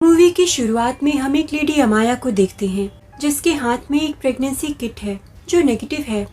Movie की शुरुआत में हम एक लेडी अमाया को देखते हैं जिसके हाथ में एक प्रेगनेंसी किट है जो नेगेटिव है,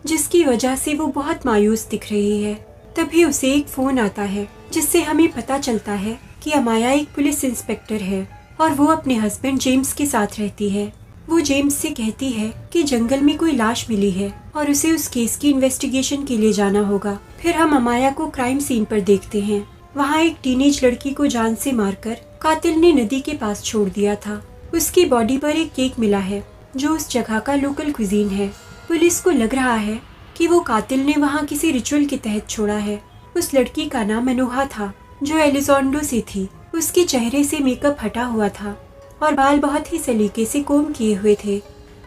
जिसकी वजह से वो बहुत मायूस दिख रही है। तभी उसे एक फोन आता है जिससे हमें पता चलता है कि अमाया एक पुलिस इंस्पेक्टर है और वो अपने हस्बैंड जेम्स के साथ रहती है। वो जेम्स से कहती है कि जंगल में कोई लाश मिली है और उसे उस केस की इन्वेस्टिगेशन के लिए जाना होगा। फिर हम अमाया को क्राइम सीन पर देखते हैं। वहाँ एक टीनेज लड़की को जान से मारकर कातिल ने नदी के पास छोड़ दिया था। उसकी बॉडी पर एक केक मिला है जो उस जगह का लोकल क्विजीन है। पुलिस को लग रहा है कि वो कातिल ने वहाँ किसी रिचुअल के तहत छोड़ा है। उस लड़की का नाम अनोहा था जो एलिजोंडो से थी। उसके चेहरे से मेकअप हटा हुआ था और बाल बहुत ही सलीके से कोम किए हुए थे।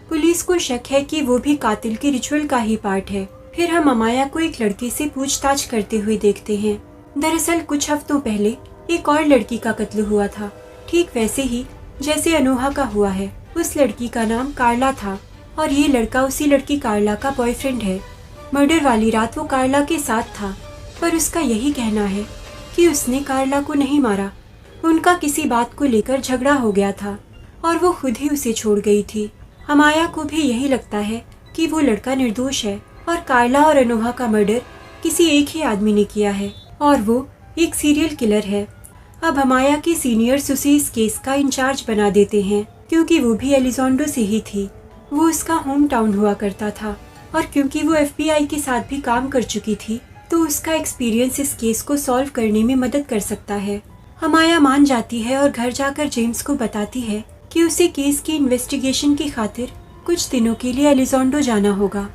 पुलिस को शक है कि वो भी कातिल के रिचुअल का ही पार्ट है। फिर हम अमाया को एक लड़के से पूछताछ करते हुए देखते हैं। दरअसल कुछ हफ्तों पहले एक और लड़की का कत्ल हुआ था, ठीक वैसे ही जैसे अनोहा का हुआ है। उस लड़की का नाम कार्ला था और ये लड़का उसी लड़की कार्ला का बॉयफ्रेंड है। मर्डर वाली रात वो कार्ला के साथ था, पर उसका यही कहना है कि उसने कार्ला को नहीं मारा। उनका किसी बात को लेकर झगड़ा हो गया था और वो खुद ही उसे छोड़ गई थी। अमाया को भी यही लगता है कि वो लड़का निर्दोष है और कार्ला और अनोहा का मर्डर किसी एक ही आदमी ने किया है और वो एक सीरियल किलर है। अब अमाया के सीनियर्स उसे इस केस का इंचार्ज बना देते हैं क्योंकि वो भी एलिजोंडो से ही थी। वो उसका होम टाउन हुआ करता था और क्योंकि वो FBI के साथ भी काम कर चुकी थी तो उसका एक्सपीरियंस इस केस को सॉल्व करने में मदद कर सकता है। अमाया मान जाती है और घर जाकर जेम्स को बताती है कि उसे केस की इन्वेस्टिगेशन की खातिर कुछ दिनों के लिए एलिजोंडो जाना होगा।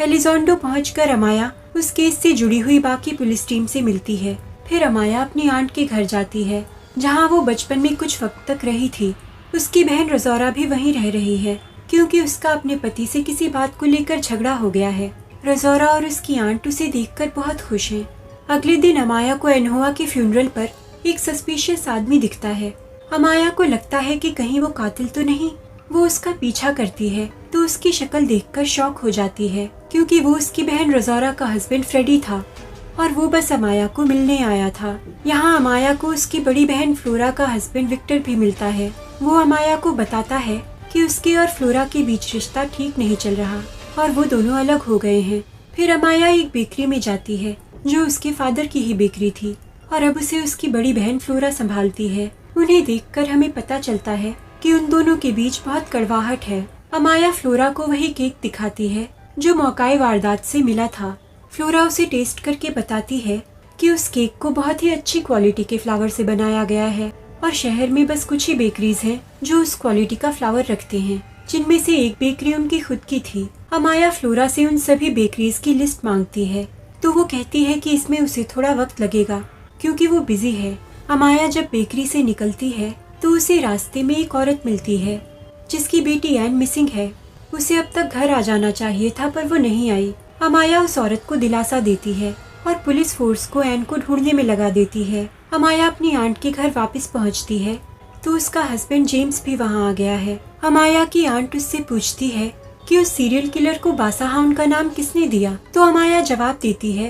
एलिजोंडो पहुंचकर अमाया उस केस से जुड़ी हुई बाकी पुलिस टीम से मिलती है। फिर अमाया अपनी आंट के घर जाती है जहां वो बचपन में कुछ वक्त तक रही थी। उसकी बहन रजौरा भी वहीं रह रही है क्योंकि उसका अपने पति से किसी बात को लेकर झगड़ा हो गया है। रजौरा और उसकी आंट उसे देखकर बहुत खुश हैं। अगले दिन अमाया को अनोहा के फ्यूनरल पर एक सस्पिशियस आदमी दिखता है। अमाया को लगता है कि कहीं वो कातिल तो नहीं। वो उसका पीछा करती है तो उसकी शक्ल देखकर शॉक हो जाती है क्योंकि वो उसकी बहन रजौरा का हस्बैंड फ्रेडी था और वो बस अमाया को मिलने आया था। यहाँ अमाया को उसकी बड़ी बहन फ्लोरा का हस्बैंड विक्टर भी मिलता है। वो अमाया को बताता है कि उसके और फ्लोरा के बीच रिश्ता ठीक नहीं चल रहा और वो दोनों अलग हो गए हैं। फिर अमाया एक बेकरी में जाती है जो उसके फादर की ही बेकरी थी और अब उसे उसकी बड़ी बहन फ्लोरा संभालती है। उन्हें देखकर हमें पता चलता है कि उन दोनों के बीच बहुत कड़वाहट है। अमाया फ्लोरा को वही केक दिखाती है जो मौकाए वारदात से मिला था। फ्लोरा उसे टेस्ट करके बताती है कि उस केक को बहुत ही अच्छी क्वालिटी के फ्लावर से बनाया गया है और शहर में बस कुछ ही बेकरीज हैं जो उस क्वालिटी का फ्लावर रखते हैं, जिनमें से एक बेकरी उनकी खुद की थी। अमाया फ्लोरा से उन सभी बेकरीज की लिस्ट मांगती है तो वो कहती है कि इसमें उसे थोड़ा वक्त लगेगा क्योंकि वो बिजी है। अमाया जब बेकरी से निकलती है तो उसे रास्ते में एक औरत मिलती है जिसकी बेटी एन मिसिंग है। उसे अब तक घर आ जाना चाहिए था पर वो नहीं आई। अमाया उस औरत को दिलासा देती है और पुलिस फोर्स को एन को ढूंढने में लगा देती है। अमाया अपनी आंट के घर वापस पहुंचती है तो उसका हस्बैंड जेम्स भी वहां आ गया है। अमाया की आंट उससे पूछती है कि उस सीरियल किलर को बासा हाउंड का नाम किसने दिया तो अमाया जवाब देती है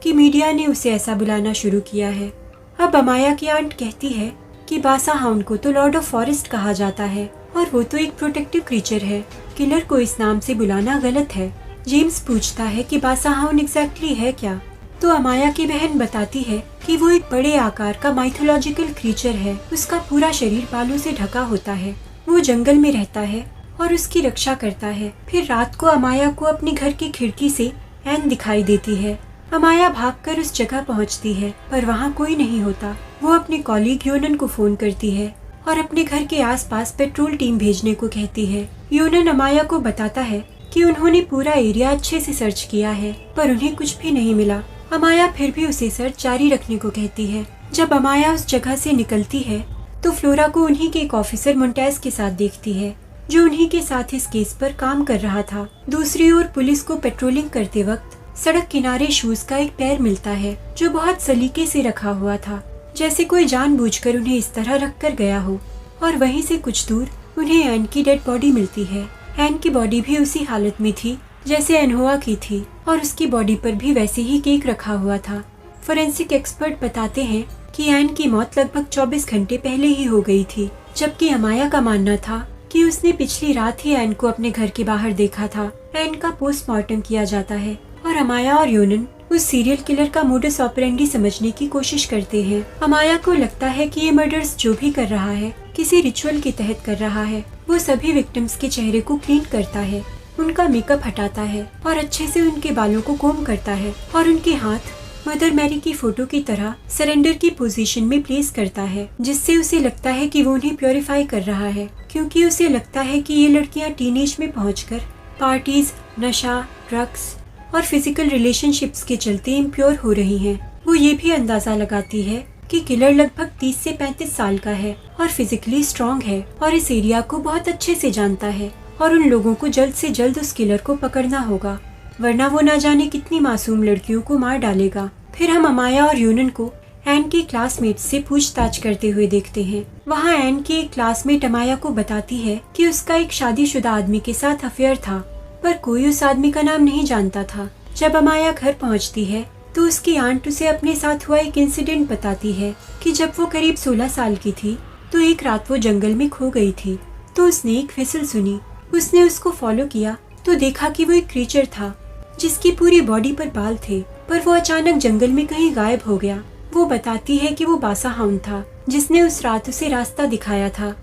कि मीडिया ने उसे ऐसा बुलाना शुरू किया है। अब अमाया की आंट कहती है कि बासा हाउंड को तो लॉर्ड ऑफ फॉरेस्ट कहा जाता है और वो तो एक प्रोटेक्टिव क्रीचर है। किलर को इस नाम से बुलाना गलत है। जेम्स पूछता है कि बासा हाउंड एग्जैक्टली है क्या, तो अमाया की बहन बताती है कि वो एक बड़े आकार का माइथोलॉजिकल क्रीचर है। उसका पूरा शरीर बालों से ढका होता है। वो जंगल में रहता है और उसकी रक्षा करता है। फिर रात को अमाया को अपने घर की खिड़की से एन दिखाई देती है। अमाया भागकर उस जगह पहुंचती है पर वहाँ कोई नहीं होता। वो अपने कॉलीग योनन को फोन करती है और अपने घर के आसपास पेट्रोल टीम भेजने को कहती है। योनन अमाया को बताता है कि उन्होंने पूरा एरिया अच्छे से सर्च किया है पर उन्हें कुछ भी नहीं मिला। अमाया फिर भी उसे सर्च जारी रखने को कहती है। जब अमाया उस जगह से निकलती है तो फ्लोरा को उन्हीं के एक ऑफिसर मोंटेज के साथ देखती है जो उन्हीं के साथ इस केस पर काम कर रहा था। दूसरी ओर पुलिस को पेट्रोलिंग करते वक्त सड़क किनारे शूज का एक पैर मिलता है जो बहुत सलीके से रखा हुआ था, जैसे कोई जानबूझकर उन्हें इस तरह रख कर गया हो। और वहीं से कुछ दूर उन्हें एन की डेड बॉडी मिलती है। एन की बॉडी भी उसी हालत में थी जैसे अनोहा की थी और उसकी बॉडी पर भी वैसे ही केक रखा हुआ था। फोरेंसिक एक्सपर्ट बताते हैं कि एन की मौत लगभग 24 घंटे पहले ही हो गई थी। जबकि अमाया का मानना था कि उसने पिछली रात ही एन को अपने घर के बाहर देखा था। एन का पोस्टमार्टम किया जाता है और अमाया और योनन उस सीरियल किलर का मोडस ऑपरेंडी समझने की कोशिश करते हैं। अमाया को लगता है कि ये मर्डर्स जो भी कर रहा है किसी रिचुअल के तहत कर रहा है। वो सभी विक्टिम्स के चेहरे को क्लीन करता है, उनका मेकअप हटाता है और अच्छे से उनके बालों को कोम करता है और उनके हाथ मदर मैरी की फोटो की तरह सरेंडर की पोजीशन में प्लेस करता है, जिससे उसे लगता है कि वो उन्हें प्योरीफाई कर रहा है, क्योंकि उसे लगता है कि ये लड़कियां टीनेज में पहुंचकर पार्टीज, नशा, ड्रग्स और फिजिकल रिलेशनशिप्स के चलते इम्प्योर हो रही हैं। वो ये भी अंदाजा लगाती है कि किलर लगभग 30 से 35 साल का है और फिजिकली स्ट्रॉन्ग है और इस एरिया को बहुत अच्छे से जानता है और उन लोगों को जल्द से जल्द उस किलर को पकड़ना होगा, वरना वो ना जाने कितनी मासूम लड़कियों को मार डालेगा। फिर हम अमाया और यूनन को एन के क्लासमेट से पूछताछ करते हुए देखते हैं। वहाँ एन की एक क्लासमेट अमाया को बताती है कि उसका एक शादीशुदा आदमी के साथ अफेयर था, पर कोई उस आदमी का नाम नहीं जानता था। जब अमाया घर पहुँचती है तो उसकी आंट उसे अपने साथ हुआ एक इंसिडेंट बताती है कि जब वो करीब 16 साल की थी तो एक रात वो जंगल में खो गई थी। तो उसने एक व्हिसल सुनी, उसने उसको फॉलो किया तो देखा कि वो एक क्रीचर था जिसकी पूरी बॉडी पर बाल थे, पर वो अचानक जंगल में कहीं गायब हो गया। वो बताती है कि वो बासा हाउंड था जिसने उस रात उसे रास्ता दिखाया था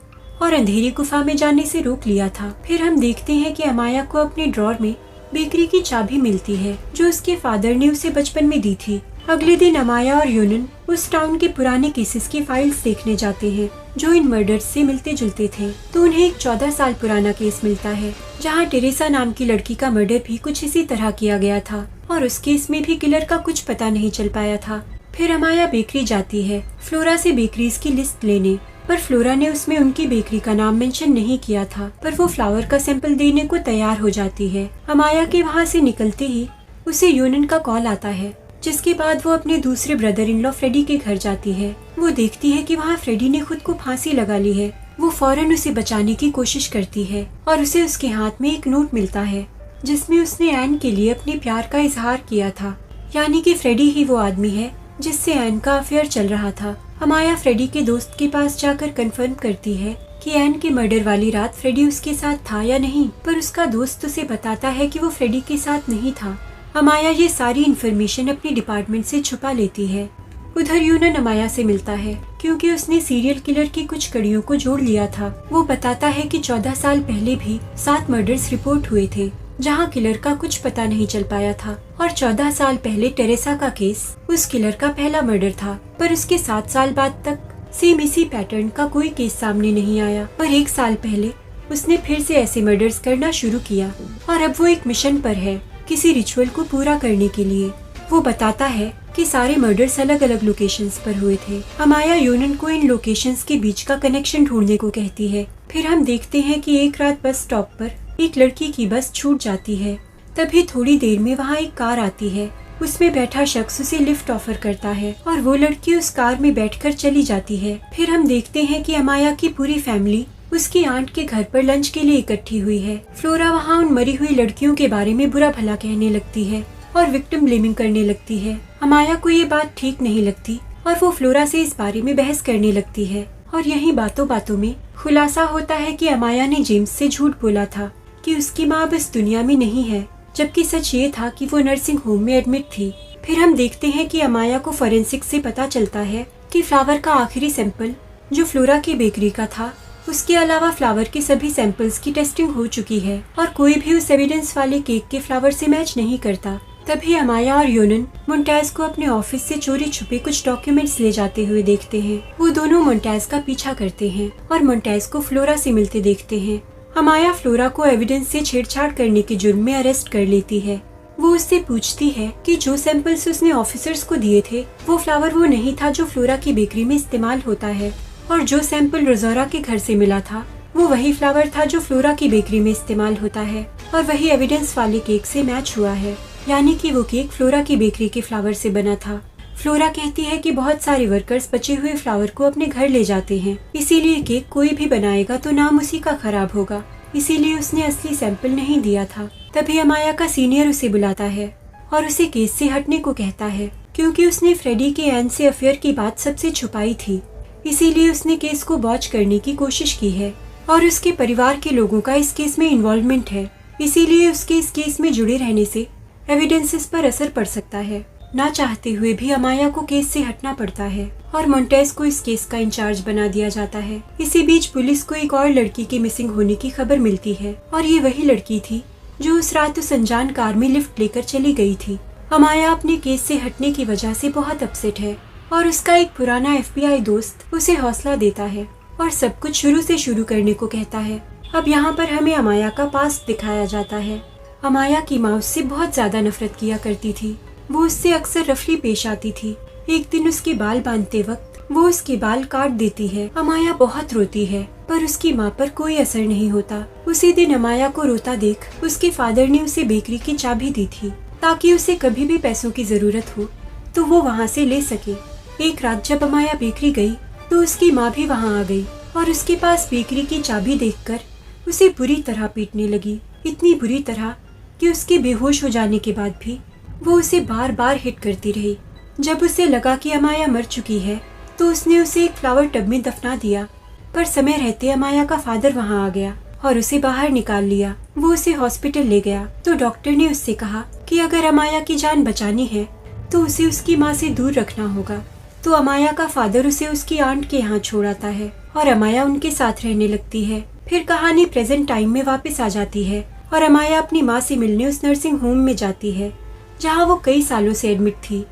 और अंधेरी गुफा में जाने से रोक लिया था। फिर हम देखते हैं कि अमाया को अपने ड्रॉर में बेकरी की चाबी मिलती है जो उसके फादर ने उसे बचपन में दी थी। अगले दिन अमाया और यूनन उस टाउन के पुराने केसेस की फाइल्स देखने जाते हैं जो इन मर्डर्स से मिलते जुलते थे। तो उन्हें एक 14 साल पुराना केस मिलता है जहां टेरेसा नाम की लड़की का मर्डर भी कुछ इसी तरह किया गया था और उस केस में भी किलर का कुछ पता नहीं चल पाया था। फिर अमाया बेकरी जाती है फ्लोरा से बेकरीज की लिस्ट लेने, पर फ्लोरा ने उसमें उनकी बेकरी का नाम मेंशन नहीं किया था, पर वो फ्लावर का सैंपल देने को तैयार हो जाती है। अमाया के वहाँ से निकलते ही उसे यूनन का कॉल आता है, जिसके बाद वो अपने दूसरे ब्रदर इन लॉ फ्रेडी के घर जाती है। वो देखती है कि वहाँ फ्रेडी ने खुद को फांसी लगा ली है। वो फौरन उसे बचाने की कोशिश करती है और उसे उसके हाथ में एक नोट मिलता है जिसमें उसने एन के लिए अपने प्यार का इजहार किया था, यानी कि फ्रेडी ही वो आदमी है जिससे एन का अफेयर चल रहा था। अमाया फ्रेडी के दोस्त के पास जाकर कंफर्म करती है कि एन के मर्डर वाली रात फ्रेडी उसके साथ था या नहीं, पर उसका दोस्त उसे बताता है कि वो फ्रेडी के साथ नहीं था। अमाया ये सारी इन्फॉर्मेशन अपने डिपार्टमेंट से छुपा लेती है। उधर यूनन अमाया से मिलता है क्योंकि उसने सीरियल किलर की कुछ कड़ियों को जोड़ लिया था। वो बताता है कि 14 साल पहले भी 7 मर्डर्स रिपोर्ट हुए थे जहां किलर का कुछ पता नहीं चल पाया था, और 14 साल पहले टेरेसा का केस उस किलर का पहला मर्डर था, पर उसके 7 साल बाद तक सेम इसी पैटर्न का कोई केस सामने नहीं आया। पर 1 साल पहले उसने फिर से ऐसे मर्डर्स करना शुरू किया और अब वो एक मिशन पर है किसी रिचुअल को पूरा करने के लिए। वो बताता है कि सारे मर्डर्स अलग अलग लोकेशंस पर हुए थे। अमाया यूनन को इन लोकेशंस के बीच का कनेक्शन ढूंढने को कहती है। फिर हम देखते हैं कि एक रात बस स्टॉप पर एक लड़की की बस छूट जाती है। तभी थोड़ी देर में वहाँ एक कार आती है। उसमें बैठा शख्स उसे लिफ्ट ऑफर करता है और वो लड़की उस कार में बैठकर चली जाती है। फिर हम देखते हैं कि अमाया की पूरी फैमिली उसकी आंट के घर पर लंच के लिए इकट्ठी हुई है। फ्लोरा वहाँ उन मरी हुई लड़कियों के बारे में बुरा भला कहने लगती है और विक्टिम ब्लेमिंग करने लगती है। अमाया को ये बात ठीक नहीं लगती और वो फ्लोरा से इस बारे में बहस करने लगती है, और यही बातों बातों में खुलासा होता है कि अमाया ने जेम्स से झूठ बोला था कि उसकी माँ अब इस दुनिया में नहीं है, जबकि सच ये था कि वो नर्सिंग होम में एडमिट थी। फिर हम देखते हैं कि अमाया को फोरेंसिक से पता चलता है कि फ्लावर का आखिरी सैंपल जो फ्लोरा की बेकरी का था, उसके अलावा फ्लावर के सभी सैंपल्स की टेस्टिंग हो चुकी है और कोई भी उस एविडेंस वाले केक के फ्लावर से मैच नहीं करता। तभी अमाया और यूनन मोन्टेज को अपने ऑफिस से चोरी छुपे कुछ डॉक्यूमेंट्स ले जाते हुए देखते हैं। वो दोनों मोन्टेज का पीछा करते हैं और मोन्टेज को फ्लोरा से मिलते देखते हैं। अमाया फ्लोरा को एविडेंस से छेड़छाड़ करने के जुर्म में अरेस्ट कर लेती है। वो उससे पूछती है कि जो सैंपल्स उसने ऑफिसर्स को दिए थे वो फ्लावर वो नहीं था जो फ्लोरा की बेकरी में इस्तेमाल होता है, और जो सैंपल रोज़ोरा के घर से मिला था वो वही फ्लावर था जो फ्लोरा की बेकरी में इस्तेमाल होता है, और वही एविडेंस वाले केक से मैच हुआ है, यानी कि वो केक फ्लोरा की बेकरी के फ्लावर से बना था। फ्लोरा कहती है कि बहुत सारे वर्कर्स बचे हुए फ्लावर को अपने घर ले जाते हैं, इसीलिए केक कोई भी बनाएगा तो नाम उसी का खराब होगा, इसीलिए उसने असली सैंपल नहीं दिया था। तभी अमाया का सीनियर उसे बुलाता है और उसे केस से हटने को कहता है क्योंकि उसने फ्रेडी के एन से अफेयर की बात सबसे छुपाई थी। इसीलिए उसने केस को बॉच करने की कोशिश की है और उसके परिवार के लोगों का इस केस में इन्वॉल्वमेंट है। इसीलिए उसके इस केस में जुड़े रहने से एविडेंसेस पर असर पड़ सकता है। ना चाहते हुए भी अमाया को केस से हटना पड़ता है और मोंटेज को इस केस का इंचार्ज बना दिया जाता है। इसी बीच पुलिस को एक और लड़की के मिसिंग होने की खबर मिलती है और ये वही लड़की थी जो उस रात उस अनजान कार में लिफ्ट लेकर चली गई थी। अमाया अपने केस से हटने की वजह से बहुत अपसेट है और उसका एक पुराना FBI दोस्त उसे हौसला देता है और सब कुछ शुरू से शुरू करने को कहता है। अब यहाँ पर हमें अमाया का पास्ट दिखाया जाता है। अमाया की माँ उससे बहुत ज्यादा नफरत किया करती थी। वो उससे अक्सर रफली पेश आती थी। एक दिन उसके बाल बांधते वक्त वो उसके बाल काट देती है। अमाया बहुत रोती है पर उसकी माँ पर कोई असर नहीं होता। उसी दिन अमाया को रोता देख उसके फादर ने उसे बेकरी की चाबी दी थी ताकि उसे कभी भी पैसों की जरूरत हो तो वो वहाँ से ले सके। एक रात जब अमाया बेकरी गई तो उसकी माँ भी वहाँ आ गई और उसके पास बेकरी की चाबी देखकर उसे बुरी तरह पीटने लगी। इतनी बुरी तरह कि उसके बेहोश हो जाने के बाद भी वो उसे बार बार हिट करती रही। जब उसे लगा कि अमाया मर चुकी है तो उसने उसे एक फ्लावर टब में दफना दिया। पर समय रहते अमाया का फादर वहाँ आ गया और उसे बाहर निकाल लिया। वो उसे हॉस्पिटल ले गया तो डॉक्टर ने उससे कहा कि अगर अमाया की जान बचानी है तो उसे उसकी माँ से दूर रखना होगा। तो अमाया का फादर उसे उसकी आंट के यहाँ छोड़ आता है और अमाया उनके साथ रहने लगती है। फिर कहानी प्रेजेंट टाइम में वापस आ जाती है और अमाया अपनी माँ से मिलने उस नर्सिंग होम में जाती है जहाँ वो कई सालों से एडमिट थी।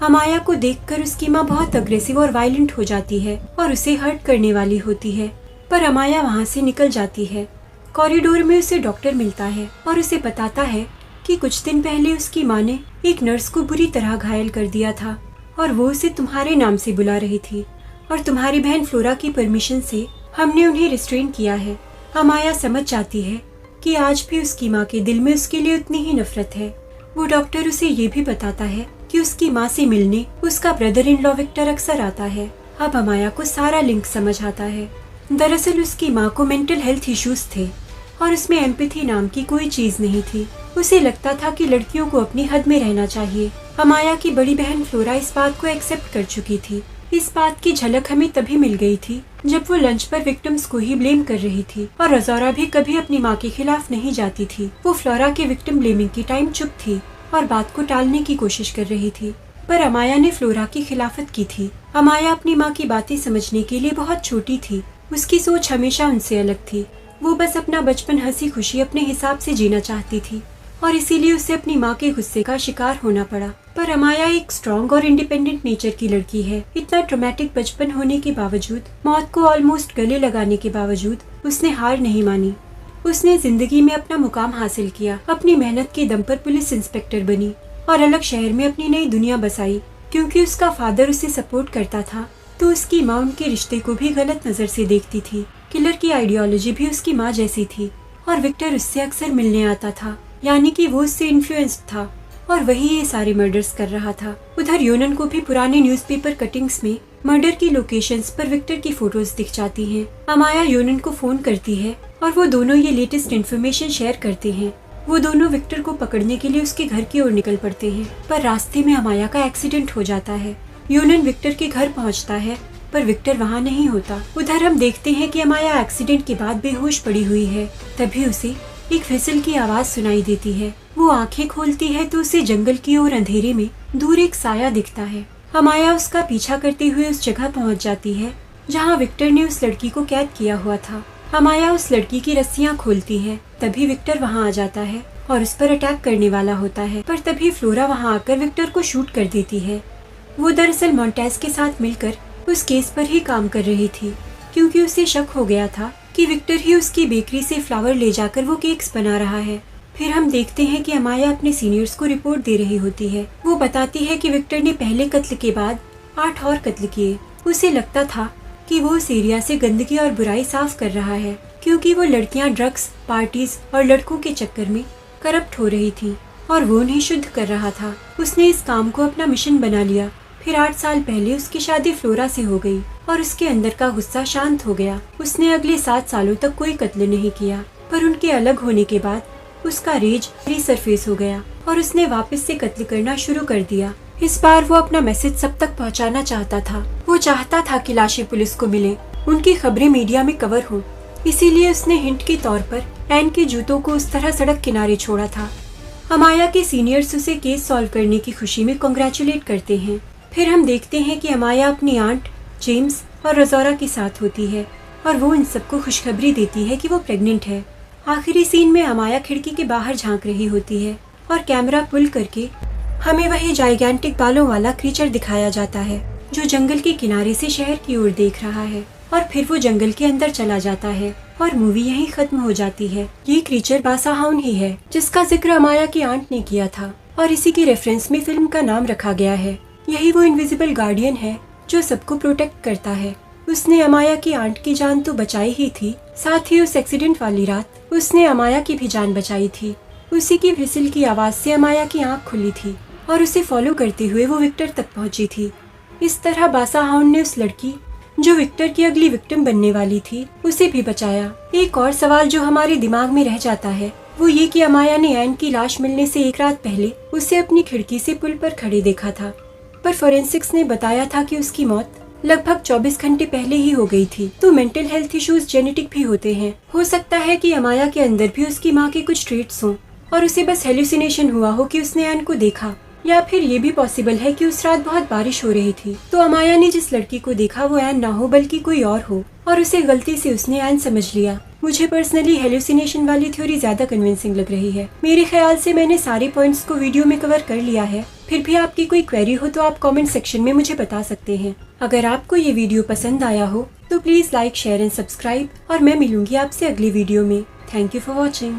अमाया को देखकर उसकी माँ बहुत अग्रेसिव और वायलेंट हो जाती है और उसे हर्ट करने वाली होती है पर अमाया वहाँ से निकल जाती है। कॉरिडोर में उसे डॉक्टर मिलता है और उसे बताता है कि कुछ दिन पहले उसकी माँ ने एक नर्स को बुरी तरह घायल कर दिया था और वो उसे तुम्हारे नाम से बुला रही थी और तुम्हारी बहन फ्लोरा की परमिशन से हमने उन्हें रिस्ट्रेन किया है। अमाया समझ जाती है कि आज भी उसकी माँ के दिल में उसके लिए उतनी ही नफरत है। वो डॉक्टर उसे ये भी बताता है कि उसकी माँ से मिलने उसका ब्रदर इन लॉ विक्टर अक्सर आता है। अब अमाया को सारा लिंक समझ आता है। दरअसल उसकी माँ को मेंटल हेल्थ इश्यूज थे और उसमें एम्पैथी नाम की कोई चीज नहीं थी। उसे लगता था कि लड़कियों को अपनी हद में रहना चाहिए। अमाया की बड़ी बहन फ्लोरा इस बात को एक्सेप्ट कर चुकी थी। इस बात की झलक हमें तभी मिल गई थी जब वो लंच पर विक्टिम्स को ही ब्लेम कर रही थी और रोज़ारा भी कभी अपनी माँ के खिलाफ नहीं जाती थी। वो फ्लोरा के विक्टिम ब्लेमिंग की टाइम चुप थी और बात को टालने की कोशिश कर रही थी पर अमाया ने फ्लोरा की खिलाफत की थी। अमाया अपनी माँ की बातें समझने के लिए बहुत छोटी थी। उसकी सोच हमेशा उनसे अलग थी। वो बस अपना बचपन हंसी खुशी अपने हिसाब से जीना चाहती थी और इसीलिए उसे अपनी माँ के गुस्से का शिकार होना पड़ा। पर अमाया एक स्ट्रॉन्ग और इंडिपेंडेंट नेचर की लड़की है। इतना ट्रॉमेटिक बचपन होने के बावजूद, मौत को ऑलमोस्ट गले लगाने के बावजूद उसने हार नहीं मानी। उसने जिंदगी में अपना मुकाम हासिल किया, अपनी मेहनत के दम पर पुलिस इंस्पेक्टर बनी और अलग शहर में अपनी नई दुनिया बसाई। क्योंकि उसका फादर उसे सपोर्ट करता था तो उसकी माँ उनके रिश्ते को भी गलत नजर से देखती थी। किलर की आइडियोलॉजी भी उसकी माँ जैसी थी और विक्टर उससे अक्सर मिलने आता था, यानी कि वो उससे इन्फ्लुएंस्ड था और वही ये सारे मर्डर्स कर रहा था। उधर योनन को भी पुराने न्यूज़पेपर कटिंग्स में मर्डर की लोकेशंस पर विक्टर की फोटोज दिख जाती हैं। अमाया योनन को फोन करती है और वो दोनों ये लेटेस्ट इन्फॉर्मेशन शेयर करते हैं। वो दोनों विक्टर को पकड़ने के लिए उसके घर की ओर निकल पड़ते हैं पर रास्ते में अमाया का एक्सीडेंट हो जाता है। योनन विक्टर के घर पहुंचता है पर विक्टर वहाँ नहीं होता। उधर हम देखते हैं कि अमाया एक्सीडेंट के बाद बेहोश पड़ी हुई है। तभी उसे एक व्हिसल की आवाज सुनाई देती है। वो आंखें खोलती है तो उसे जंगल की ओर अंधेरे में दूर एक साया दिखता है। अमाया उसका पीछा करते हुए उस जगह पहुंच जाती है जहां विक्टर ने उस लड़की को कैद किया हुआ था। अमाया उस लड़की की रस्सियां खोलती है। तभी विक्टर वहां आ जाता है और उस पर अटैक करने वाला होता है पर तभी फ्लोरा वहां आकर विक्टर को शूट कर देती है। वो दरअसल मोंटेज के साथ मिलकर उस केस पर ही काम कर रही थी क्योंकि उसे शक हो गया था कि विक्टर ही उसकी बेकरी से फ्लावर ले जाकर वो केक्स बना रहा है। फिर हम देखते हैं कि अमाया अपने सीनियर्स को रिपोर्ट दे रही होती है। वो बताती है कि विक्टर ने पहले कत्ल के बाद 8 और कत्ल किए। उसे लगता था कि वो उस एरिया से गंदगी और बुराई साफ कर रहा है क्योंकि वो लड़कियां ड्रग्स, पार्टीज और लड़कों के चक्कर में करप्ट हो रही थी और वो उन्हें शुद्ध कर रहा था। उसने इस काम को अपना मिशन बना लिया। फिर 8 साल पहले उसकी शादी फ्लोरा से हो गई और उसके अंदर का गुस्सा शांत हो गया। उसने अगले 7 सालों तक कोई कत्ल नहीं किया पर उनके अलग होने के बाद उसका रेज रिसरफेस हो गया और उसने वापस से कत्ल करना शुरू कर दिया। इस बार वो अपना मैसेज सब तक पहुंचाना चाहता था। वो चाहता था कि लाशें पुलिस को मिले, उनकी खबरें मीडिया में कवर हो। इसीलिए उसने हिंट के तौर पर एन के जूतों को उस तरह सड़क किनारे छोड़ा था। अमाया के सीनियर्स उसे केस सॉल्व करने की खुशी में कांग्रेचुलेट करते हैं। फिर हम देखते हैं कि अमाया अपनी आंट, जेम्स और रोज़ोरा के साथ होती है और वो इन सबको खुशखबरी देती है कि वो प्रेग्नेंट है। आखिरी सीन में अमाया खिड़की के बाहर झांक रही होती है और कैमरा पुल करके हमें वही जाइगेंटिक बालों वाला क्रीचर दिखाया जाता है जो जंगल के किनारे से शहर की ओर देख रहा है और फिर वो जंगल के अंदर चला जाता है और मूवी यहीं खत्म हो जाती है। ये क्रीचर बासाहाउन ही है जिसका जिक्र अमाया की आंट ने किया था और इसी की रेफरेंस में फिल्म का नाम रखा गया है। यही वो इनविजिबल गार्डियन है जो सबको प्रोटेक्ट करता है। उसने अमाया की आंट की जान तो बचाई ही थी, साथ ही उस एक्सीडेंट वाली रात उसने अमाया की भी जान बचाई थी। उसी की व्हिसिल की आवाज से अमाया की आंख खुली थी और उसे फॉलो करते हुए वो विक्टर तक पहुंची थी। इस तरह बासाहाउन ने उस लड़की जो विक्टर की अगली विक्टिम बनने वाली थी उसे भी बचाया। एक और सवाल जो हमारे दिमाग में रह जाता है वो ये कि अमाया ने एन की लाश मिलने से एक रात पहले उसे अपनी खिड़की से पुल पर खड़े देखा था, पर फोरेंसिक्स ने बताया था कि उसकी मौत लगभग 24 घंटे पहले ही हो गई थी। तो मेंटल हेल्थ इश्यूज जेनेटिक भी होते हैं। हो सकता है कि अमाया के अंदर भी उसकी माँ के कुछ ट्रेट्स हों और उसे बस हेलुसिनेशन हुआ हो कि उसने एन को देखा, या फिर ये भी पॉसिबल है कि उस रात बहुत बारिश हो रही थी तो अमाया ने जिस लड़की को देखा वो एन ना हो बल्कि कोई और हो और उसे गलती से उसने एन समझ लिया। मुझे पर्सनली हेलुसिनेशन वाली थ्योरी ज्यादा कन्विंसिंग लग रही है। मेरे ख्याल से मैंने सारे पॉइंट्स को वीडियो में कवर कर लिया है। फिर भी आपकी कोई क्वेरी हो तो आप कमेंट सेक्शन में मुझे बता सकते हैं। अगर आपको ये वीडियो पसंद आया हो तो please like, share and subscribe और मैं मिलूंगी आपसे अगली वीडियो में। Thank you for watching.